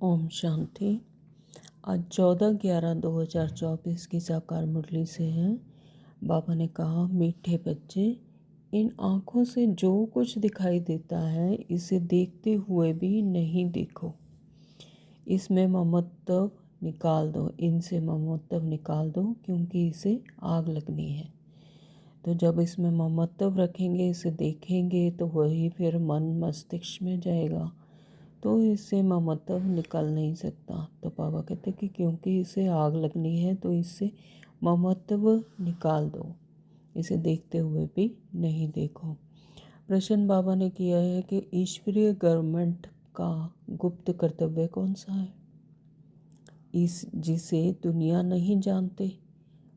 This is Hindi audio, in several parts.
ओम शांति। आज 14/11/2024 की साकार मुरली से है। बाबा ने कहा, मीठे बच्चे, इन आँखों से जो कुछ दिखाई देता है इसे देखते हुए भी नहीं देखो। इसमें ममत्व निकाल दो, इनसे ममत्व निकाल दो, क्योंकि इसे आग लगनी है। तो जब इसमें ममत्व रखेंगे, इसे देखेंगे, तो वही फिर मन मस्तिष्क में जाएगा, तो इससे ममत्व निकल नहीं सकता। तो बाबा कहते कि क्योंकि इसे आग लगनी है तो इससे ममत्व निकाल दो, इसे देखते हुए भी नहीं देखो। प्रश्न बाबा ने किया है कि ईश्वरीय गवर्नमेंट का गुप्त कर्तव्य कौन सा है, इस जिसे दुनिया नहीं जानते।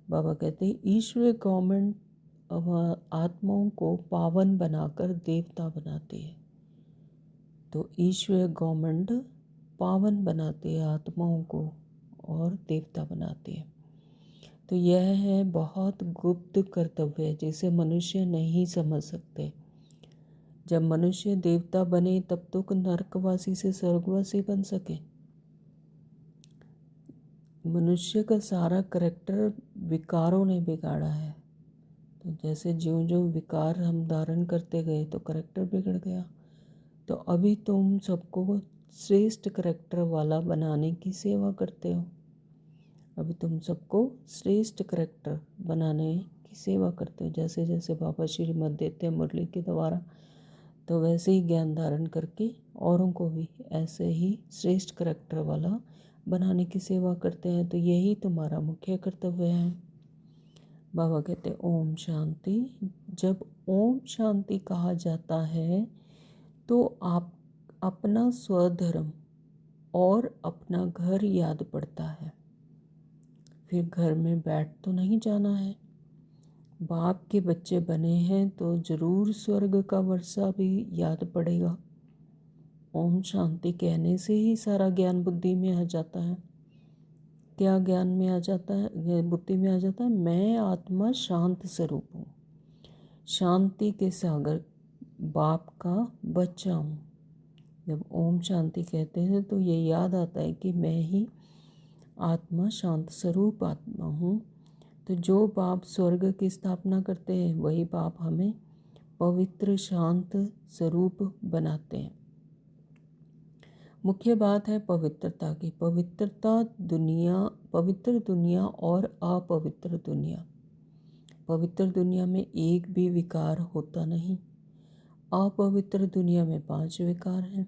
बाबा कहते ईश्वरीय गवर्नमेंट आत्माओं को पावन बनाकर देवता बनाती है। तो ईश्वरीय गवर्नमेंट पावन बनाती है आत्माओं को और देवता बनाती है। तो यह है बहुत गुप्त कर्तव्य जिसे मनुष्य नहीं समझ सकते। जब मनुष्य देवता बने तब तो नरकवासी से स्वर्गवासी बन सके। मनुष्य का सारा करैक्टर विकारों ने बिगाड़ा है। तो जैसे ज्यों ज्यों विकार हम धारण करते गए तो करैक्टर बिगड़ गया। तो अभी तुम सबको श्रेष्ठ करैक्टर वाला बनाने की सेवा करते हो। अभी तुम सबको श्रेष्ठ करैक्टर बनाने की सेवा करते हो। जैसे जैसे बाबा श्रीमद् देते हैं मुरली के द्वारा, तो वैसे ही ज्ञान धारण करके औरों को भी ऐसे ही श्रेष्ठ करैक्टर वाला बनाने की सेवा करते हैं। तो यही तुम्हारा मुख्य कर्तव्य है। बाबा कहते ओम शांति। जब ओम शांति कहा जाता है तो आप अपना स्वधर्म और अपना घर याद पड़ता है। फिर घर में बैठ तो नहीं जाना है। बाप के बच्चे बने हैं तो जरूर स्वर्ग का वर्षा भी याद पड़ेगा। ओम शांति कहने से ही सारा ज्ञान बुद्धि में आ जाता है। क्या ज्ञान में आ जाता है, बुद्धि में आ जाता है? मैं आत्मा शांत स्वरूप हूँ, शांति के सागर बाप का बच्चा हूँ। जब ओम शांति कहते हैं तो ये याद आता है कि मैं ही आत्मा शांत स्वरूप आत्मा हूँ। तो जो बाप स्वर्ग की स्थापना करते हैं वही बाप हमें पवित्र शांत स्वरूप बनाते हैं। मुख्य बात है पवित्रता की। पवित्र दुनिया और अपवित्र दुनिया। पवित्र दुनिया में एक भी विकार होता नहीं। अपवित्र दुनिया में 5 विकार हैं।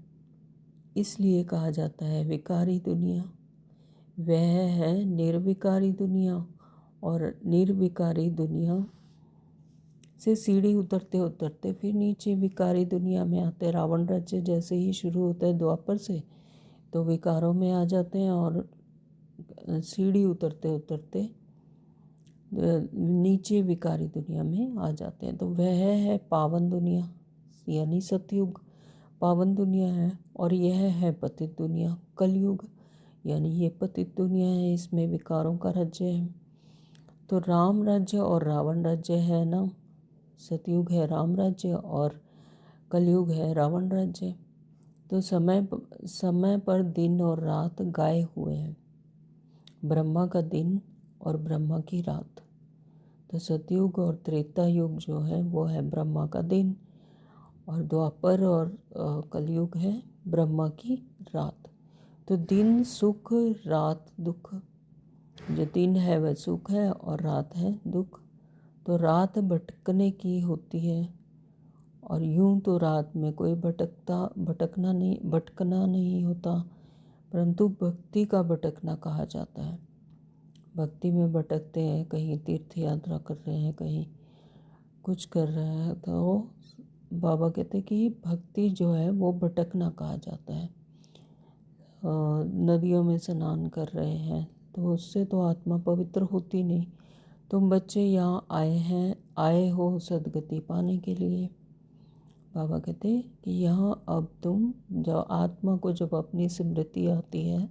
इसलिए कहा जाता है विकारी दुनिया। वह है निर्विकारी दुनिया। और निर्विकारी दुनिया से सीढ़ी उतरते उतरते फिर नीचे विकारी दुनिया में आते। रावण राज्य जैसे ही शुरू होता है द्वापर से, तो विकारों में आ जाते हैं और सीढ़ी उतरते उतरते नीचे विकारी दुनिया में आ जाते हैं। तो वह है पावन दुनिया, यानी सतयुग पावन दुनिया है। और यह है पतित दुनिया, कलयुग, यानी ये पतित दुनिया है, इसमें विकारों का राज्य है। तो राम राज्य और रावण राज्य है ना। सतयुग है राम राज्य और कलयुग है रावण राज्य। तो समय पर दिन और रात गाये हुए हैं। ब्रह्मा का दिन और ब्रह्मा की रात। तो सतयुग और त्रेता युग जो है वो है ब्रह्मा का दिन, और द्वापर और कलयुग है ब्रह्मा की रात। तो दिन सुख, रात दुख। जो दिन है वह सुख है और रात है दुख। तो रात भटकने की होती है, और यूं तो रात में कोई भटकना नहीं होता, परंतु भक्ति का भटकना कहा जाता है। भक्ति में भटकते हैं, कहीं तीर्थ यात्रा कर रहे हैं, कहीं कुछ कर रहे हैं, तो बाबा कहते हैं कि भक्ति जो है वो भटकना कहा जाता है। नदियों में स्नान कर रहे हैं तो उससे तो आत्मा पवित्र होती नहीं। तुम बच्चे यहाँ आए हो सदगति पाने के लिए। बाबा कहते हैं कि यहाँ अब तुम जब अपनी स्मृति आती है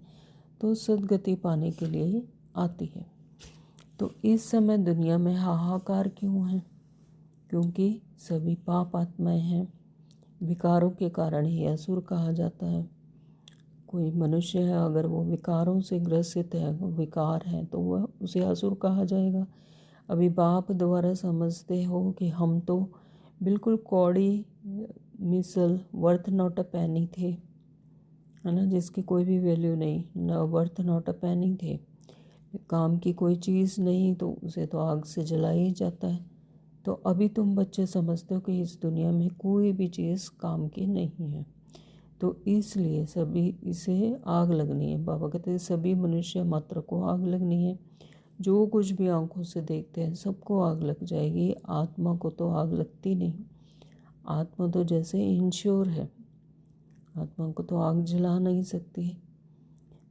तो सदगति पाने के लिए आती है। तो इस समय दुनिया में हाहाकार क्यों है? क्योंकि सभी पाप आत्माएं हैं। विकारों के कारण ही असुर कहा जाता है। कोई मनुष्य है, अगर वो विकारों से ग्रसित है, विकार है, तो वह उसे असुर कहा जाएगा। अभी बाप द्वारा समझते हो कि हम तो बिल्कुल कौड़ी मिसल, वर्थ नॉट अ पैनी थे, है ना, जिसकी कोई भी वैल्यू नहीं, न वर्थ नॉट अ पैनी थे, काम की कोई चीज़ नहीं, तो उसे तो आग से जलाया ही जाता है। तो अभी तुम बच्चे समझते हो कि इस दुनिया में कोई भी चीज़ काम की नहीं है, तो इसलिए सभी इसे आग लगनी है। बाबा कहते हैं सभी मनुष्य मात्र को आग लगनी है। जो कुछ भी आंखों से देखते हैं सबको आग लग जाएगी, आत्मा को तो आग लगती नहीं। आत्मा तो जैसे इंश्योर है, आत्मा को तो आग जला नहीं सकती,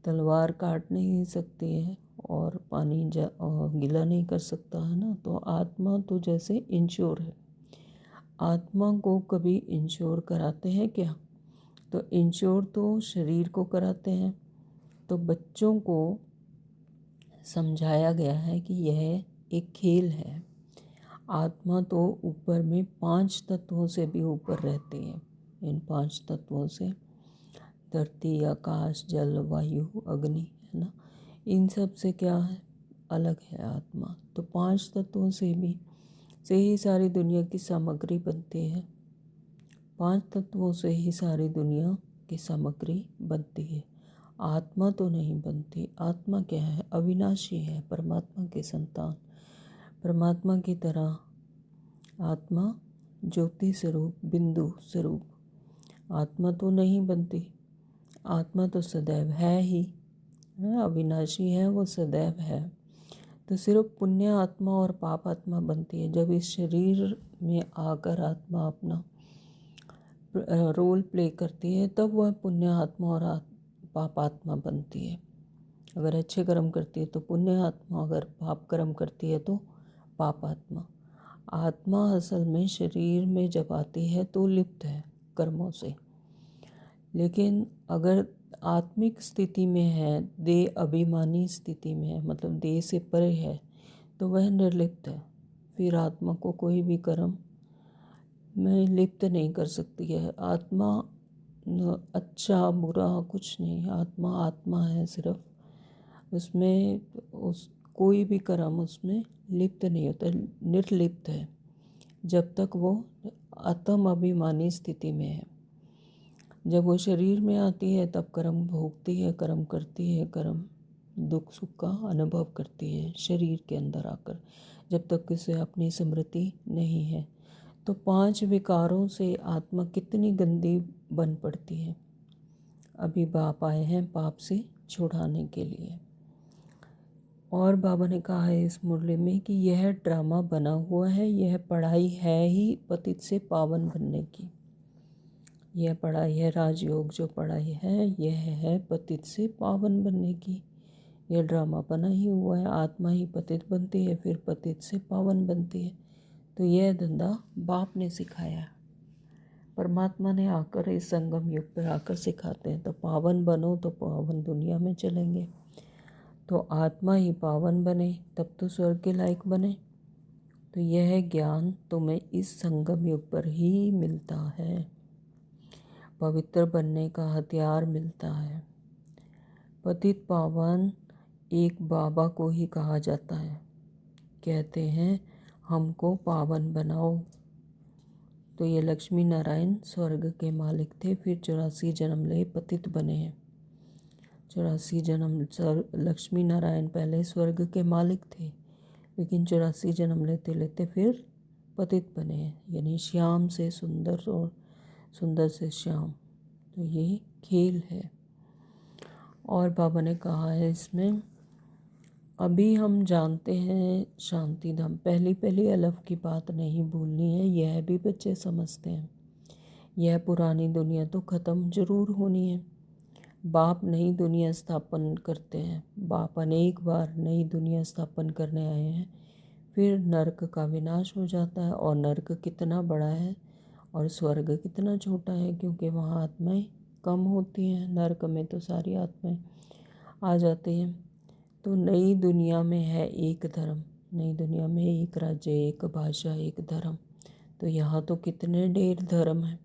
तलवार काट नहीं सकती है, और पानी गीला नहीं कर सकता, है ना। तो आत्मा तो जैसे इंश्योर है। आत्मा को कभी इंश्योर कराते हैं क्या? तो इंश्योर तो शरीर को कराते हैं। तो बच्चों को समझाया गया है कि यह एक खेल है। आत्मा तो ऊपर में 5 तत्वों से भी ऊपर रहती है। इन 5 तत्वों से धरती, आकाश, जल, वायु, अग्नि, है ना, इन सब से क्या है? अलग है आत्मा। तो 5 तत्वों से ही सारी दुनिया की सामग्री बनती है। 5 तत्वों से ही सारी दुनिया की सामग्री बनती है। आत्मा तो नहीं बनती। आत्मा क्या है? अविनाशी है, परमात्मा की संतान। परमात्मा की तरह आत्मा ज्योति स्वरूप, बिंदु स्वरूप। आत्मा तो नहीं बनती। आत्मा तो सदैव है ही, है, अविनाशी है, वो सदैव है। तो सिर्फ पुण्य आत्मा और पाप आत्मा बनती है। जब इस शरीर में आकर आत्मा अपना रोल प्ले करती है, तब वह पुण्य आत्मा और पाप आत्मा बनती है। अगर अच्छे कर्म करती है तो पुण्य आत्मा, अगर पाप कर्म करती है तो पाप आत्मा। आत्मा असल में शरीर में जब आती है तो लिप्त है कर्मों से, लेकिन अगर आत्मिक स्थिति में है, देह अभिमानी स्थिति में है, मतलब देह से परे है, तो वह निर्लिप्त है। फिर आत्मा को कोई भी कर्म में लिप्त नहीं कर सकती है। आत्मा अच्छा बुरा कुछ नहीं, आत्मा आत्मा है सिर्फ। उसमें कोई भी कर्म उसमें लिप्त नहीं होता, निर्लिप्त है जब तक वो आत्म अभिमानी स्थिति में है। जब वो शरीर में आती है तब कर्म भोगती है, कर्म करती है, कर्म दुख सुख का अनुभव करती है शरीर के अंदर आकर, जब तक उसे अपनी स्मृति नहीं है। तो 5 विकारों से आत्मा कितनी गंदी बन पड़ती है। अभी बाप आए हैं पाप से छुड़ाने के लिए। और बाबा ने कहा है इस मुरली में कि यह ड्रामा बना हुआ है, यह पढ़ाई है ही पतित से पावन बनने की। यह पढ़ाई है, राजयोग जो पढ़ाई है, यह है पतित से पावन बनने की। यह ड्रामा बना ही हुआ है। आत्मा ही पतित बनती है, फिर पतित से पावन बनती है। तो यह धंधा बाप ने सिखाया, परमात्मा ने आकर इस संगम युग पर आकर सिखाते हैं। तो पावन बनो तो पावन दुनिया में चलेंगे। तो आत्मा ही पावन बने तब तो स्वर्ग के लायक बने। तो यह ज्ञान तुम्हें इस संगम युग पर ही मिलता है। पवित्र बनने का हथियार मिलता है। पतित पावन एक बाबा को ही कहा जाता है। कहते हैं हमको पावन बनाओ। तो ये लक्ष्मी नारायण स्वर्ग के मालिक थे, फिर 84 जन्म ले पतित बने हैं। 84 जन्म लक्ष्मी नारायण पहले स्वर्ग के मालिक थे, लेकिन 84 जन्म लेते लेते फिर पतित बने हैं, यानी श्याम से सुंदर और सुंदर से श्याम। तो ये खेल है। और बाबा ने कहा है इसमें, अभी हम जानते हैं शांति धाम, पहली अलफ की बात नहीं भूलनी है, यह भी बच्चे समझते हैं। यह पुरानी दुनिया तो ख़त्म जरूर होनी है। बाप नई दुनिया स्थापन करते हैं, बाप अनेक बार नई दुनिया स्थापन करने आए हैं। फिर नरक का विनाश हो जाता है, और नरक कितना बड़ा है और स्वर्ग कितना छोटा है, क्योंकि वहाँ आत्माएं कम होती हैं। नरक में तो सारी आत्माएं आ जाती हैं। तो नई दुनिया में है एक धर्म, नई दुनिया में एक राज्य, एक भाषा, एक धर्म। तो यहाँ तो कितने ढेर धर्म है।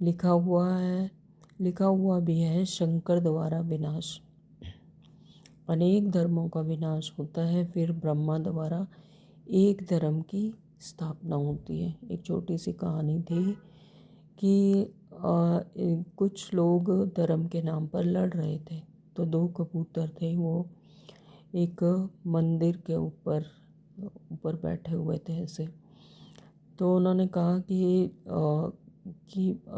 लिखा हुआ है लिखा हुआ भी है शंकर द्वारा विनाश। अनेक धर्मों का विनाश होता है, फिर ब्रह्मा द्वारा एक धर्म की स्थापना होती है। एक छोटी सी कहानी थी कि कुछ लोग धर्म के नाम पर लड़ रहे थे। तो दो कबूतर थे, वो एक मंदिर के ऊपर ऊपर बैठे हुए थे ऐसे। तो उन्होंने कहा कि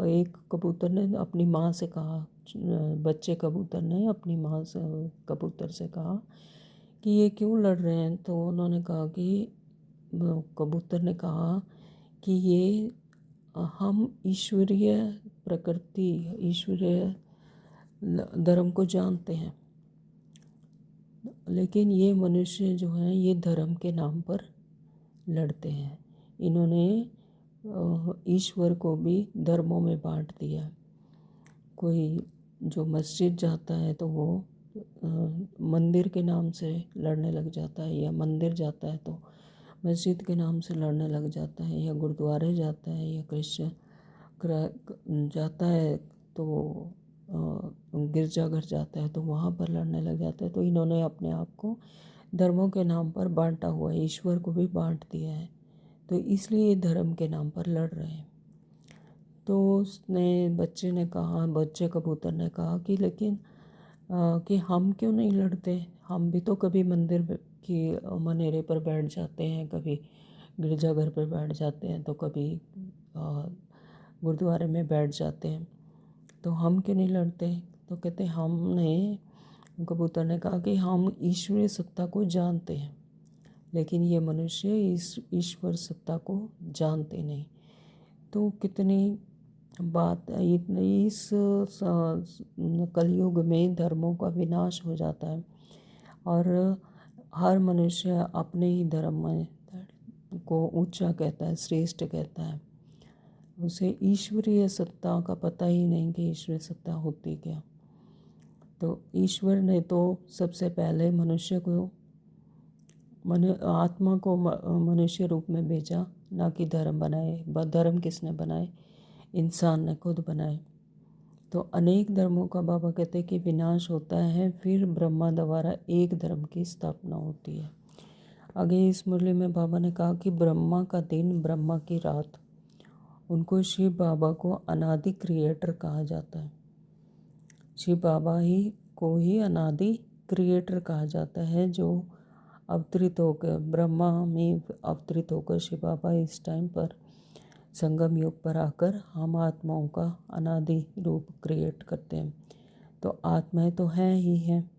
एक कबूतर ने अपनी माँ से कहा, बच्चे कबूतर ने अपनी माँ से कबूतर से कहा कि ये क्यों लड़ रहे हैं। तो उन्होंने कहा कि कबूतर ने कहा कि ये हम ईश्वरीय प्रकृति, ईश्वरीय धर्म को जानते हैं, लेकिन ये मनुष्य जो हैं ये धर्म के नाम पर लड़ते हैं। इन्होंने ईश्वर को भी धर्मों में बांट दिया। कोई जो मस्जिद जाता है तो वो मंदिर के नाम से लड़ने लग जाता है, या मंदिर जाता है तो मस्जिद के नाम से लड़ने लग जाता है, या गुरुद्वारे जाता है या क्रिश्चियन जाता है तो गिरजाघर जाता है तो वहाँ पर लड़ने लग जाता है। तो इन्होंने अपने आप को धर्मों के नाम पर बांटा हुआ है, ईश्वर को भी बांट दिया है, तो इसलिए धर्म के नाम पर लड़ रहे हैं। तो बच्चे कबूतर ने कहा कि लेकिन कि हम क्यों नहीं लड़ते, हम भी तो कभी मंदिर की मनेरे पर बैठ जाते हैं, कभी गिरजाघर पर बैठ जाते हैं, तो कभी गुरुद्वारे में बैठ जाते हैं, तो हम क्यों नहीं लड़ते। तो कहते कबूतर ने कहा कि हम ईश्वरीय सत्ता को जानते हैं, लेकिन ये मनुष्य इस ईश्वर सत्ता को जानते नहीं। तो कितनी बात, इस कलयुग में धर्मों का विनाश हो जाता है और हर मनुष्य अपने ही धर्म में को ऊंचा कहता है, श्रेष्ठ कहता है। उसे ईश्वरीय सत्ता का पता ही नहीं कि ईश्वरीय सत्ता होती क्या। तो ईश्वर ने तो सबसे पहले आत्मा को मनुष्य रूप में भेजा, ना कि धर्म बनाए। धर्म किसने बनाए? इंसान ने खुद बनाए। तो अनेक धर्मों का बाबा कहते हैं कि विनाश होता है, फिर ब्रह्मा द्वारा एक धर्म की स्थापना होती है। आगे इस मुरली में बाबा ने कहा कि ब्रह्मा का दिन, ब्रह्मा की रात, उनको शिव बाबा को अनादि क्रिएटर कहा जाता है। शिव बाबा ही अनादि क्रिएटर कहा जाता है, जो अवतरित होकर ब्रह्मा में अवतरित होकर शिव बाबा इस टाइम पर संगम युग पर आकर हम आत्माओं का अनादि रूप क्रिएट करते हैं। तो आत्माएं तो हैं ही हैं,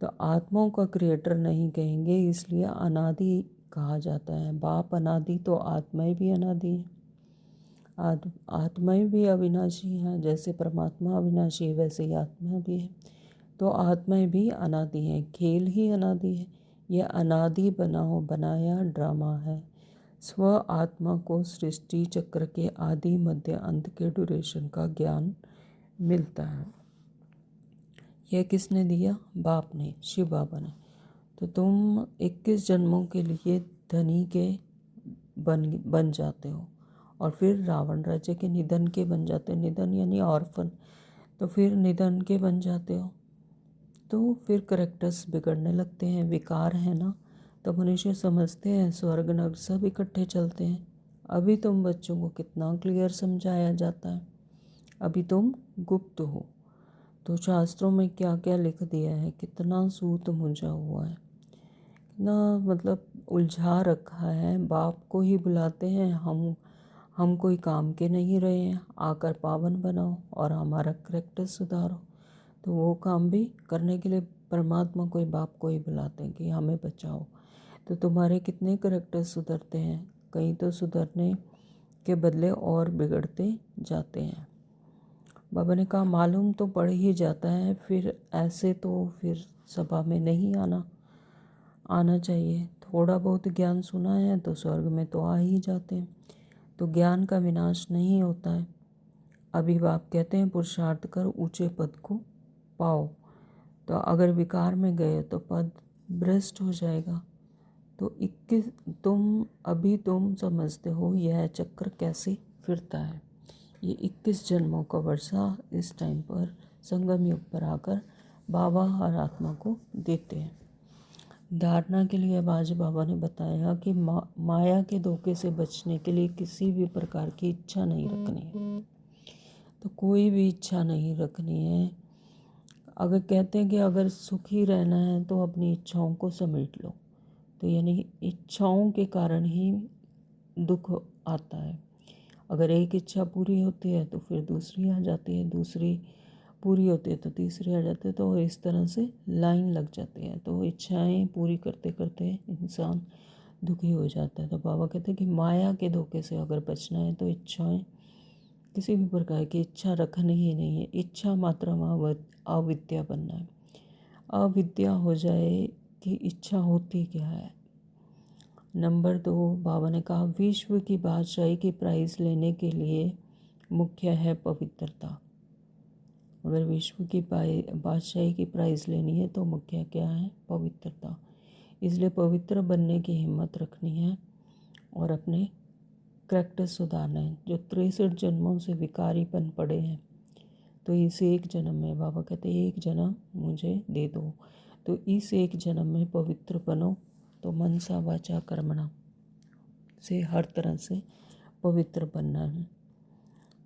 तो आत्माओं का क्रिएटर नहीं कहेंगे, इसलिए अनादि कहा जाता है। बाप अनादि तो आत्माएं भी अनादि हैं। आत्माएं भी अविनाशी हैं, जैसे परमात्मा अविनाशी है वैसे ही आत्मा भी है। तो आत्माएं भी अनादि हैं, खेल ही अनादि है। यह अनादि बनाया ड्रामा है। स्व आत्मा को सृष्टि चक्र के आदि मध्य अंत के ड्यूरेशन का ज्ञान मिलता है। यह किसने दिया? बाप ने, शिव बाबा ने। तो तुम 21 जन्मों के लिए धनी के बन जाते हो, और फिर रावण राज्य के निधन के बन जाते हो। निधन यानी ऑर्फन, तो फिर निधन के बन जाते हो। तो फिर करेक्टर्स बिगड़ने लगते हैं, विकार है ना। तो मनुष्य समझते हैं स्वर्ग नरक सब इकट्ठे चलते हैं। अभी तुम बच्चों को कितना क्लियर समझाया जाता है, अभी तुम गुप्त हो। तो शास्त्रों में क्या क्या लिख दिया है, कितना सूत मुंजा हुआ है, कितना मतलब उलझा रखा है। बाप को ही बुलाते हैं, हम कोई काम के नहीं रहे हैं, आकर पावन बनाओ और हमारा करेक्टर सुधारो। तो वो काम भी करने के लिए परमात्मा कोई बाप को ही बुलाते हैं कि हमें बचाओ। तो तुम्हारे कितने करेक्टर सुधरते हैं? कहीं तो सुधरने के बदले और बिगड़ते जाते हैं। बाबा ने कहा मालूम तो पड़ ही जाता है, फिर ऐसे तो फिर सभा में नहीं आना चाहिए। थोड़ा बहुत ज्ञान सुना है तो स्वर्ग में तो आ ही जाते हैं। तो ज्ञान का विनाश नहीं होता है। अभी बाप कहते हैं पुरुषार्थ कर ऊंचे पद को पाओ। तो अगर विकार में गए तो पद भ्रष्ट हो जाएगा। तो 21 तुम समझते हो यह चक्र कैसे फिरता है। ये 21 जन्मों का वर्षा इस टाइम पर संगम युग पर आकर बाबा हर आत्मा को देते हैं। धारणा के लिए आज बाबा ने बताया कि माया के धोखे से बचने के लिए किसी भी प्रकार की इच्छा नहीं रखनी है। तो कोई भी इच्छा नहीं रखनी है। अगर कहते हैं कि अगर सुखी रहना है तो अपनी इच्छाओं को समेट लो, तो यानी इच्छाओं के कारण ही दुख आता है। अगर एक इच्छा पूरी होती है तो फिर दूसरी आ जाती है, दूसरी पूरी होती है तो तीसरी आ जाती है, तो इस तरह से लाइन लग जाती है। तो इच्छाएं पूरी करते करते इंसान दुखी हो जाता है। तो बाबा कहते हैं कि माया के धोखे से अगर बचना है तो इच्छाएं, किसी भी प्रकार की इच्छा रखनी ही नहीं है। इच्छा मात्र अविद्या बनना है। अविद्या हो जाए कि इच्छा होती क्या है। नंबर 2, बाबा ने कहा विश्व की बादशाही की प्राइज़ लेने के लिए मुख्य है पवित्रता। अगर विश्व की बादशाही की प्राइज़ लेनी है तो मुख्य क्या है? पवित्रता। इसलिए पवित्र बनने की हिम्मत रखनी है और अपने करैक्टर सुधारना है। जो 63 जन्मों से विकारीपन पड़े हैं, तो इस एक जन्म में बाबा कहते हैं एक जन्म मुझे दे दो। तो इस एक जन्म में पवित्र बनो। तो मनसा वाचा कर्मणा से हर तरह से पवित्र बनना है।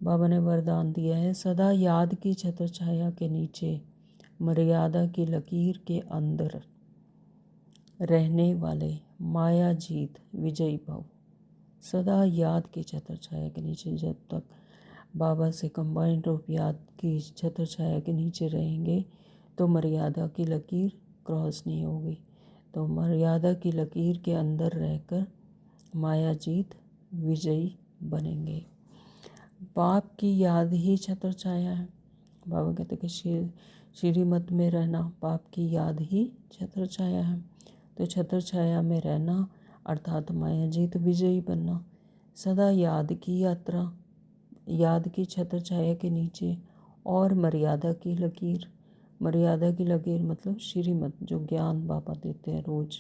बाबा ने वरदान दिया है सदा याद की छत्र छाया के नीचे, मर्यादा की लकीर के अंदर रहने वाले माया जीत विजयी भव। सदा याद की छत्र छाया के नीचे, जब तक बाबा से कंबाइंड रूप याद की छत्र छाया के नीचे रहेंगे तो मर्यादा की लकीर क्रॉस नहीं होगी। तो मर्यादा की लकीर के अंदर रहकर माया जीत विजयी बनेंगे। पाप की याद ही छत्र छाया है। बाबा कहते कि श्रीमत में रहना पाप की याद ही छत्र छाया है। तो छत्र छाया में रहना अर्थात माया जीत विजयी बनना। सदा याद की यात्रा, याद की छत्र छाया के नीचे और मर्यादा की लकीर। मर्यादा की लकीर मतलब श्रीमत, जो ज्ञान बाबा देते हैं रोज।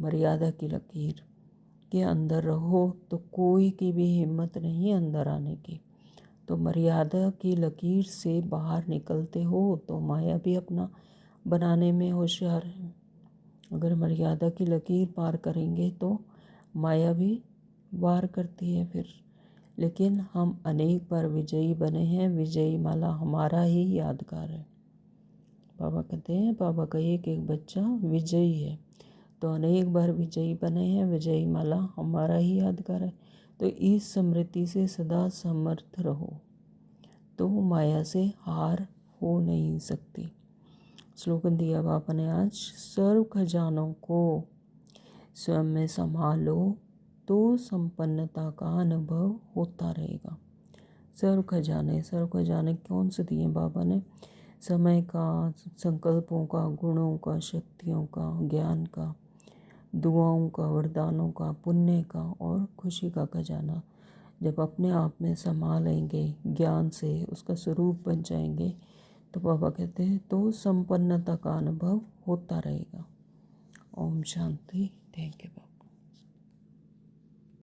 मर्यादा की लकीर के अंदर रहो तो कोई की भी हिम्मत नहीं अंदर आने की। तो मर्यादा की लकीर से बाहर निकलते हो तो माया भी अपना बनाने में होशियार है। अगर मर्यादा की लकीर पार करेंगे तो माया भी वार करती है फिर। लेकिन हम अनेक बार विजयी बने हैं, विजयी माला हमारा ही यादगार है। बाबा कहते हैं बाबा का एक एक बच्चा विजयी है। तो अनेक बार विजयी बने हैं, विजयी माला हमारा ही यादगार है। तो इस स्मृति से सदा समर्थ रहो तो माया से हार हो नहीं सकती। स्लोगन दिया बाबा ने आज, सर्व खजानों को स्वयं में संभालो तो संपन्नता का अनुभव होता रहेगा। सर्व खजाने कौन से दिए बाबा ने? समय का, संकल्पों का, गुणों का, शक्तियों का, ज्ञान का, दुआओं का, वरदानों का, पुण्य का और खुशी का खजाना जब अपने आप में समा लेंगे, ज्ञान से उसका स्वरूप बन जाएंगे, तो बाबा कहते हैं तो संपन्नता का अनुभव होता रहेगा। ओम शांति। Thank you Baba.